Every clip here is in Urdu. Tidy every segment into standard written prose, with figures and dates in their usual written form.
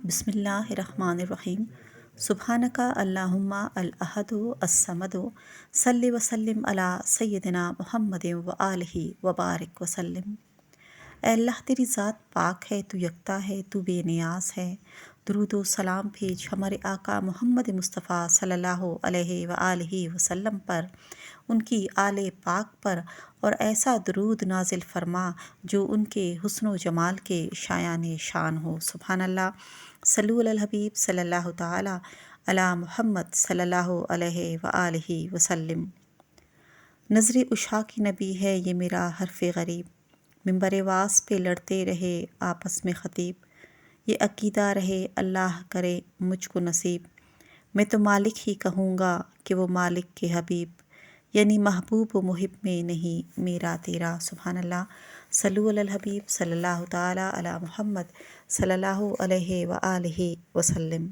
بسم اللہ الرحمن الرحیم۔ سبحانک اللہم الاحد الصمد صلی وسلم علی سیدنا محمد وآلہ وبارک وسلم۔ اے اللہ تیری ذات پاک ہے، تو یکتا ہے، تو بے نیاز ہے۔ درود و سلام بھیج ہمارے آقا محمد مصطفیٰ صلی اللہ علیہ وآلہ وسلم پر، ان کی آل پاک پر، اور ایسا درود نازل فرما جو ان کے حسن و جمال کے شایان شان ہو۔ سبحان اللہ۔ صلو علی الحبیب صلی اللہ تعالی علی محمد صلی اللہ علیہ وآلہ وسلم۔ نظر عشاق کی نبی ہے یہ میرا حرف غریب، منبر واس پہ لڑتے رہے آپس میں خطیب، یہ عقیدہ رہے اللہ کرے مجھ کو نصیب، میں تو مالک ہی کہوں گا کہ وہ مالک کے حبیب، یعنی محبوب و محب میں نہیں میرا تیرا۔ سبحان اللہ۔ صلو علی الحبیب صلی اللہ تعالی علی محمد صلی اللہ علیہ وآلہ وسلم۔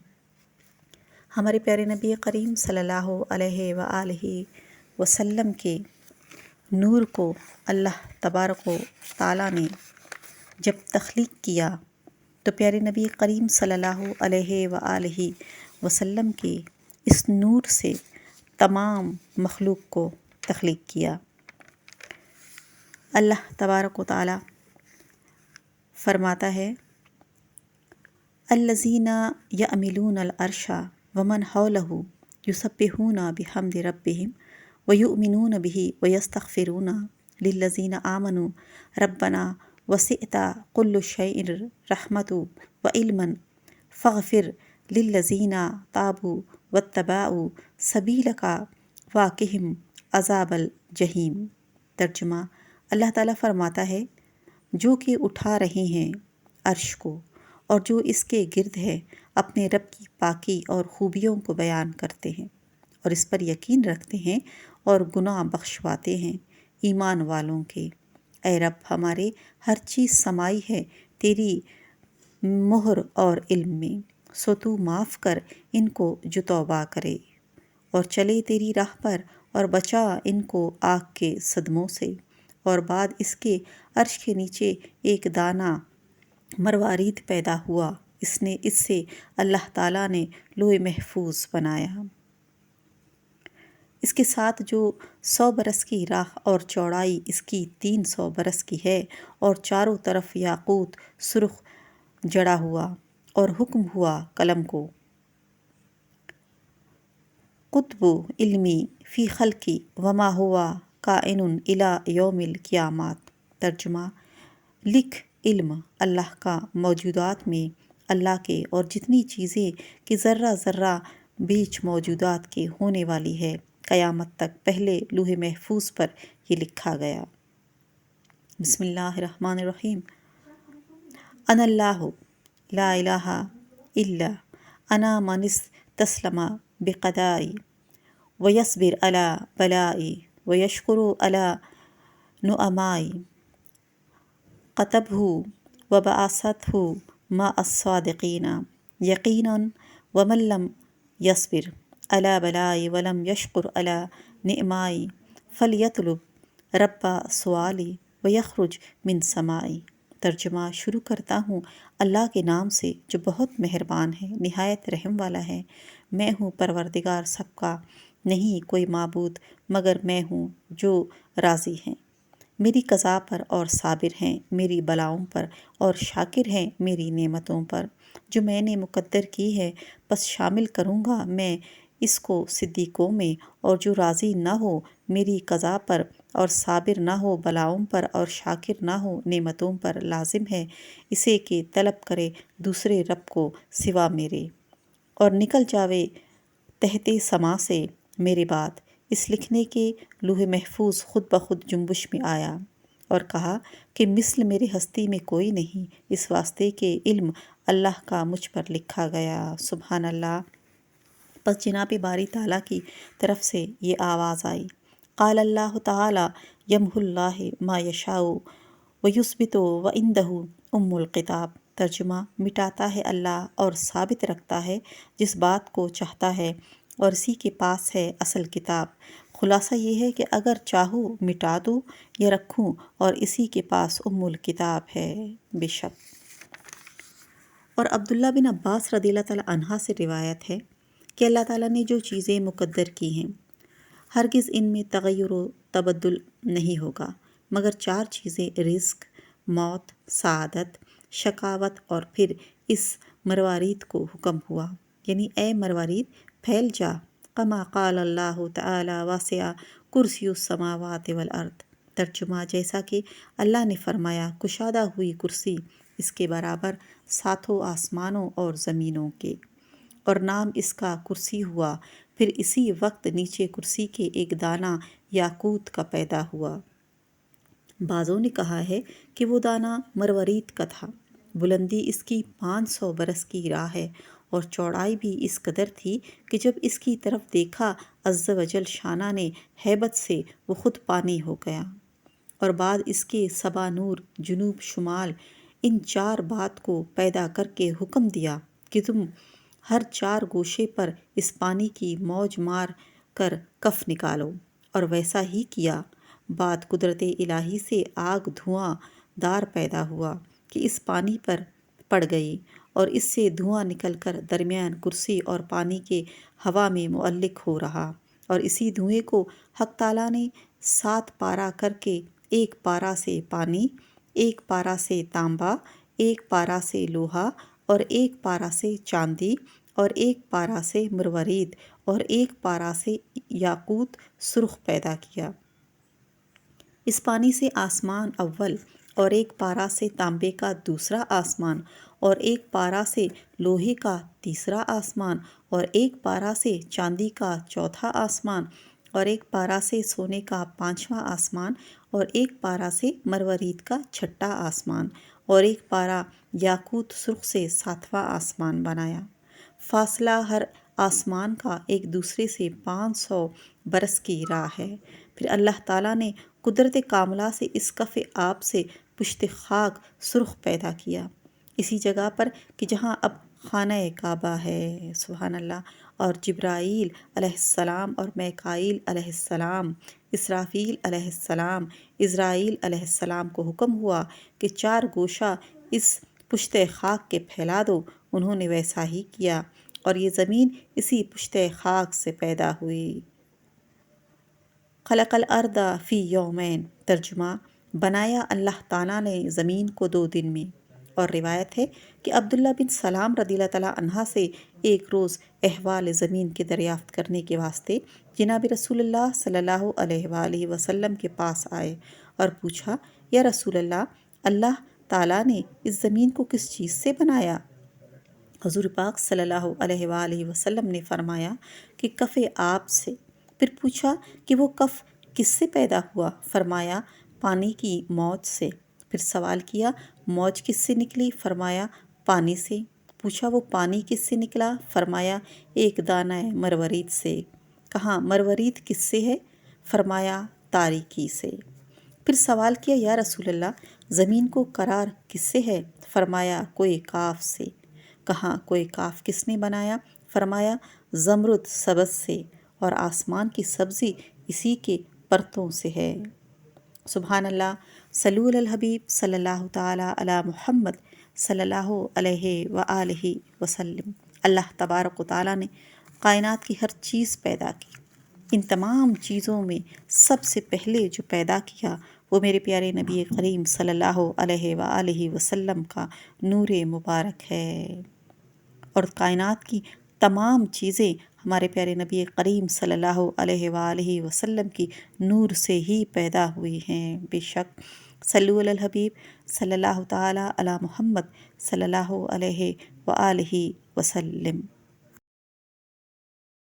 ہمارے پیارے نبی کریم صلی اللہ علیہ وآلہ وسلم کے نور کو اللہ تبارک و تعالیٰ نے جب تخلیق کیا تو پیارے نبی کریم صلی اللہ علیہ وآلہ وسلم کے اس نور سے تمام مخلوق کو تخلیق کیا۔ اللہ تبارک و تعالیٰ فرماتا ہے الذین یحملون العرش ومن حولہ یسبحون بحمد ربہم ویؤمنون بہ ویستغفرون للذین آمنوا ربنا وسعت کل شیء رحمۃ وعلما فاغفر للذین تابوا واتبعوا سبیلک وقہم عذاب الجحیم۔ ترجمہ: اللہ تعالیٰ فرماتا ہے جو کہ اٹھا رہے ہیں عرش کو اور جو اس کے گرد ہے، اپنے رب کی پاکی اور خوبیوں کو بیان کرتے ہیں اور اس پر یقین رکھتے ہیں اور گناہ بخشواتے ہیں ایمان والوں کے۔ اے رب ہمارے، ہر چیز سمائی ہے تیری مہر اور علم میں، سو تو معاف کر ان کو جو توبہ کرے اور چلے تیری راہ پر، اور بچا ان کو آگ کے صدموں سے۔ اور بعد اس کے عرش کے نیچے ایک دانہ مروارید پیدا ہوا، اس سے اللہ تعالیٰ نے لوح محفوظ بنایا۔ اس کے ساتھ جو 100 برس کی راہ اور چوڑائی اس کی 300 برس کی ہے، اور چاروں طرف یاقوت سرخ جڑا ہوا، اور حکم ہوا قلم کو قطب علمی فی خلقی وما ہوا کائن الی یوم القیامات۔ ترجمہ: لکھ علم اللہ کا موجودات میں، اللہ کے اور جتنی چیزیں کہ ذرہ ذرہ بیچ موجودات کے ہونے والی ہے، قیامت تک پہلے لوح محفوظ پر یہ لکھا گیا۔ بسم اللہ الرحمن الرحیم۔ انا اللہ لا الہ الا انا من استسلم بقضائی ویصبر علی بلائی ویشکر علی نعمائی کتبہ وبعثتہ مع الصادقین یقینا ومن لم یصبر علی بلائی ولم یشکر علی نعمائی فلیطلب رب سوالی ویخرج من سمائی۔ ترجمہ: شروع کرتا ہوں اللہ کے نام سے جو بہت مہربان ہے، نہایت رحم والا ہے۔ میں ہوں پروردگار سب کا، نہیں کوئی معبود مگر میں ہوں جو راضی ہیں میری قضا پر اور صابر ہیں میری بلاؤں پر اور شاکر ہیں میری نعمتوں پر، جو میں نے مقدر کی ہے بس شامل کروں گا میں اس کو صدیقوں میں، اور جو راضی نہ ہو میری قضا پر اور صابر نہ ہو بلاؤں پر اور شاکر نہ ہو نعمتوں پر، لازم ہے اسے کہ طلب کرے دوسرے رب کو سوا میرے، اور نکل جاوے تحت سما سے میرے بعد۔ اس لکھنے کے لوح محفوظ خود بخود جنبش میں آیا اور کہا کہ مثل میرے ہستی میں کوئی نہیں، اس واسطے کہ علم اللہ کا مجھ پر لکھا گیا۔ سبحان اللہ۔ پس جناب باری تعالیٰ کی طرف سے یہ آواز آئی، قال اللہ تعالیٰ یمحو اللہ ما یشاء ویثبت وعندہ ام الکتاب۔ ترجمہ: مٹاتا ہے اللہ اور ثابت رکھتا ہے جس بات کو چاہتا ہے، اور اسی کے پاس ہے اصل کتاب۔ خلاصہ یہ ہے کہ اگر چاہوں مٹا دوں یا رکھوں، اور اسی کے پاس ام الکتاب ہے۔ بے شک اور عبداللہ بن عباس رضی اللہ تعالیٰ عنہ سے روایت ہے کہ اللہ تعالیٰ نے جو چیزیں مقدر کی ہیں ہرگز ان میں تغیر و تبدل نہیں ہوگا، مگر 4 چیزیں رزق، موت، سعادت، شقاوت، اور پھر اس مروارید کو حکم ہوا، یعنی اے مروارید پھیل جا، کما قال اللہ تعالی واسع کرسی السماوات والارض۔ ترجمہ، جیسا کہ اللہ نے فرمایا کشادہ ہوئی کرسی اس کے برابر 7 آسمانوں اور زمینوں کے، اور نام اس کا کرسی ہوا، پھر اسی وقت نیچے کرسی کے ایک دانہ یاقوت کا پیدا ہوا۔ بعضوں نے کہا ہے کہ وہ دانہ مروارید کا تھا۔ بلندی اس کی 500 برس کی راہ ہے اور چوڑائی بھی اس قدر تھی کہ جب اس کی طرف دیکھا عز و جل شانہ نے ہیبت سے وہ خود پانی ہو گیا، اور بعد اس کے 7 نور جنوب شمال ان 4 بات کو پیدا کر کے حکم دیا کہ تم ہر 4 گوشے پر اس پانی کی موج مار کر کف نکالو، اور ویسا ہی کیا۔ بعد قدرت الہی سے آگ دھواں دار پیدا ہوا کہ اس پانی پر پڑ گئی، اور اس سے دھواں نکل کر درمیان کرسی اور پانی کے ہوا میں معلق ہو رہا، اور اسی دھوئیں کو حق تعالیٰ نے 7 پارہ کر کے، 1 پارہ سے پانی، 1 پارہ سے تانبا، 1 پارہ سے لوہا، اور 1 پارہ سے چاندی، اور 1 پارہ سے مروارید، اور 1 پارہ سے یاقوت سرخ پیدا کیا۔ اس پانی سے آسمان اول، اور 1 پارہ سے تانبے کا دوسرا آسمان، اور 1 پارہ سے لوہے کا تیسرا آسمان، اور 1 پارہ سے چاندی کا چوتھا آسمان، اور 1 پارہ سے سونے کا 5واں آسمان، اور 1 پارہ سے مروارید کا 6واں آسمان، اور 1 پارہ یاقوت سرخ سے 7واں آسمان بنایا۔ فاصلہ ہر آسمان کا ایک دوسرے سے 500 برس کی راہ ہے۔ پھر اللہ تعالیٰ نے قدرت کاملہ سے اس کف آب سے پشت خاک سرخ پیدا کیا، اسی جگہ پر کہ جہاں اب خانہ کعبہ ہے، سبحان اللہ، اور جبرائیل علیہ السلام اور میکائیل علیہ السلام، اسرافیل علیہ السلام، عزرائیل علیہ السلام کو حکم ہوا کہ 4 گوشہ اس پشت خاک کے پھیلا دو۔ انہوں نے ویسا ہی کیا، اور یہ زمین اسی پشت خاک سے پیدا ہوئی۔ خلق الارض فی یومین۔ ترجمہ، بنایا اللہ تعالیٰ نے زمین کو 2 دن میں۔ اور روایت ہے کہ عبداللہ بن سلام رضی اللہ تعالیٰ عنہ سے ایک روز احوال زمین کے دریافت کرنے کے واسطے جناب رسول اللہ صلی اللہ علیہ وآلہ وسلم کے پاس آئے اور پوچھا، یا رسول اللہ، اللہ تعالیٰ نے اس زمین کو کس چیز سے بنایا؟ حضور پاک صلی اللہ علیہ وآلہ وسلم نے فرمایا کہ کف آب سے۔ پھر پوچھا کہ وہ کف کس سے پیدا ہوا؟ فرمایا پانی کی موج سے۔ پھر سوال کیا موج کس سے نکلی؟ فرمایا پانی سے۔ پوچھا وہ پانی کس سے نکلا؟ فرمایا ایک دانہ مروارید سے۔ کہا مروارید کس سے ہے؟ فرمایا تاریکی سے۔ پھر سوال کیا یا رسول اللہ زمین کو قرار کس سے ہے؟ فرمایا کوئی کاف سے۔ کہا کوئی کاف کس نے بنایا؟ فرمایا زمرد سبز سے، اور آسمان کی سبزی اسی کے پرتوں سے ہے۔ سبحان اللہ، صلو علی الحبیب صلی اللہ تعالیٰ علی محمد صلی اللہ علیہ وآلہ وسلم۔ اللہ تبارک و تعالیٰ نے کائنات کی ہر چیز پیدا کی۔ ان تمام چیزوں میں سب سے پہلے جو پیدا کیا وہ میرے پیارے نبی کریم صلی اللہ علیہ وآلہ وسلم کا نور مبارک ہے، اور کائنات کی تمام چیزیں ہمارے پیارے نبی کریم صلی اللہ علیہ وآلہ وسلم کی نور سے ہی پیدا ہوئی ہیں۔ بے شک صلو علی الحبیب صلی اللہ تعالیٰ علی محمد صلی اللہ علیہ وآلہ وسلم۔